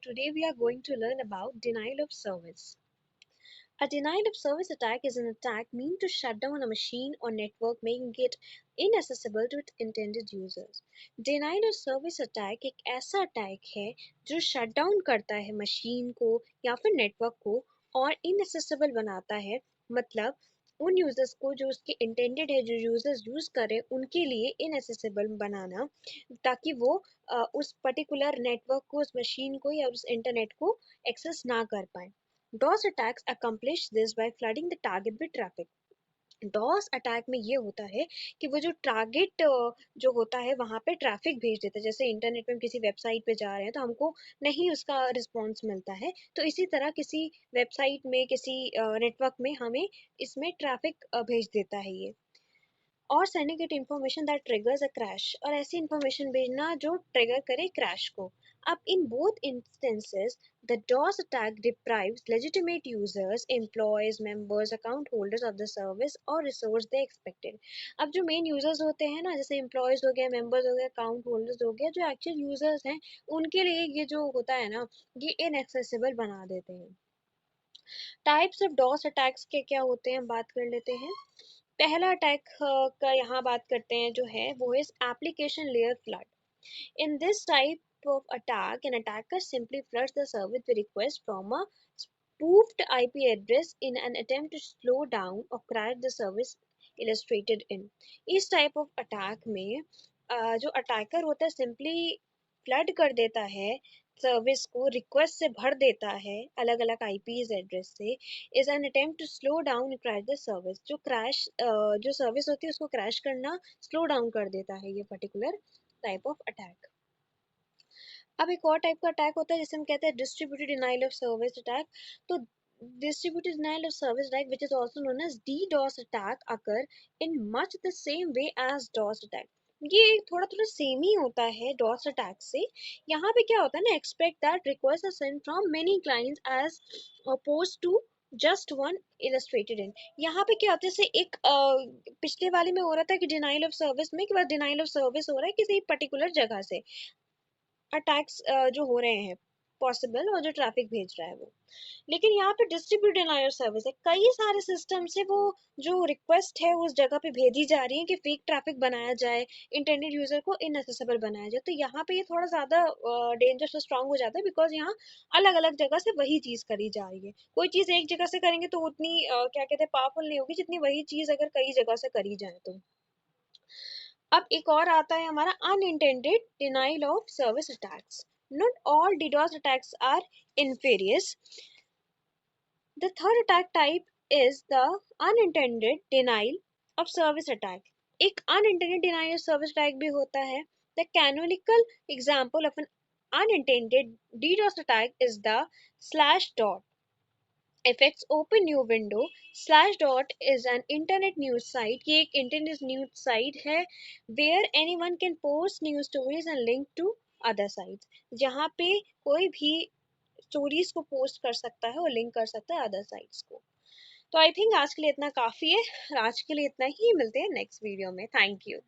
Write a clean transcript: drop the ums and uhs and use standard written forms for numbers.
today we are going to learn about denial of service. A denial of service attack is an attack meant to shut down a machine or network, making it inaccessible to its intended users. Denial of service attack एक ऐसा attack है जो shut down करता है machine को या फिर network को और inaccessible बनाता है, मतलब उन यूजर्स को जो उसके इंटेंडेड है, जो यूजर्स यूज कर रहे हैं उनके लिए inaccessible बनाना, ताकि वो उस पर्टिकुलर नेटवर्क को, उस मशीन को या उस इंटरनेट को एक्सेस ना कर पाए. DOS attacks accomplish this by flooding the target with traffic. DoS attack में ये होता है कि वो जो टारगेट जो होता है वहां पे ट्रैफिक भेज देता है. जैसे इंटरनेट पे हम किसी वेबसाइट पे जा रहे हैं तो हमको नहीं उसका रिस्पॉन्स मिलता है, तो इसी तरह किसी वेबसाइट में, किसी नेटवर्क में हमें इसमें ट्रैफिक भेज देता है ये. और sending it information that triggers a crash, और ऐसी इंफॉर्मेशन भेजना जो ट्रिगर करे क्रैश को. अब in both instances the DOS attack deprives legitimate users, employees, members, account holders of the service or resource they expected. अब जो मेन यूजर्स होते हैं ना, जैसे एम्प्लॉयज हो गए, मेंबर्स हो गए, अकाउंट होल्डर्स हो गए, जो एक्चुअल यूजर्स हैं उनके लिए ये जो होता है ना, ये इनएक्सेसिबल बना देते हैं. टाइप्स ऑफ डॉस अटैक्स के क्या होते हैं, बात कर लेते हैं. पहला अटैक का यहाँ बात करते हैं जो है वो है application layer flood. In this type of attack, an attacker simply floods the service with requests from a spoofed IP address in an attempt to slow down or crash the service illustrated in. इस type of attack में जो attacker होता है simply flood कर देता है service को, request से भर देता है अलग अलग आईपीज एड्रेस से. Is an attempt to slow down crash the service. जो क्रैश जो सर्विस होती है उसको क्रैश करना, स्लो डाउन कर देता है ये पर्टिकुलर टाइप ऑफ अटैक. अब एक और टाइप का अटैक होता है जिसे हम कहते हैं distributed denial of service attack. तो distributed denial of service attack, which is also known as DDoS attack, occur in much the same way as DOS attack. ये थोड़ा थोड़ा सेम ही होता है DOS अटैक से. यहाँ पे क्या होता है ना, expect that request are sent from many clients as opposed to just one illustrated in. यहाँ पे क्या होता है, जैसे एक पिछले वाले में हो रहा था कि डिनाइल ऑफ सर्विस में, कि बस डिनाइल ऑफ सर्विस हो रहा है किसी पर्टिकुलर जगह से, अटैक्स जो हो रहे हैं पॉसिबल, और जो ट्रैफिक भेज रहा है वो. लेकिन यहाँ पे डिस्ट्रीब्यूटेड डिनायल सर्विस है, कई सारे सिस्टम से वो जो रिक्वेस्ट है उस जगह पे भेजी जा रही है कि फेक ट्रैफिक बनाया जाए, इंटरनेट यूजर को इनएक्सेसिबल बनाया जाए. तो यहाँ पे ये थोड़ा ज्यादा डेंजरस और स्ट्रांग हो जाता है, बिकॉज यहाँ अलग अलग जगह से वही चीज करी जा रही है. कोई चीज एक जगह से करेंगे तो उतनी क्या कहते हैं, पावरफुल नहीं होगी जितनी वही चीज अगर कई जगह से करी जाए तो. अब एक और आता है हमारा unintended denial of service attacks. Not all DDoS attacks are inferior. The third attack type is the unintended denial of service attack. एक unintended denial of service attack भी होता है. The canonical example of an unintended DDoS attack is the slash dot. Effects open new window. Slash dot is an internet news site. ये एक internet news site है where anyone can post news stories and link to other sites. जहाँ पे कोई भी stories को post कर सकता है और लिंक कर सकता है अदर साइट्स को. तो आई थिंक आज के लिए इतना काफी है. आज के लिए इतना ही, मिलते हैं नेक्स्ट वीडियो में. Thank you.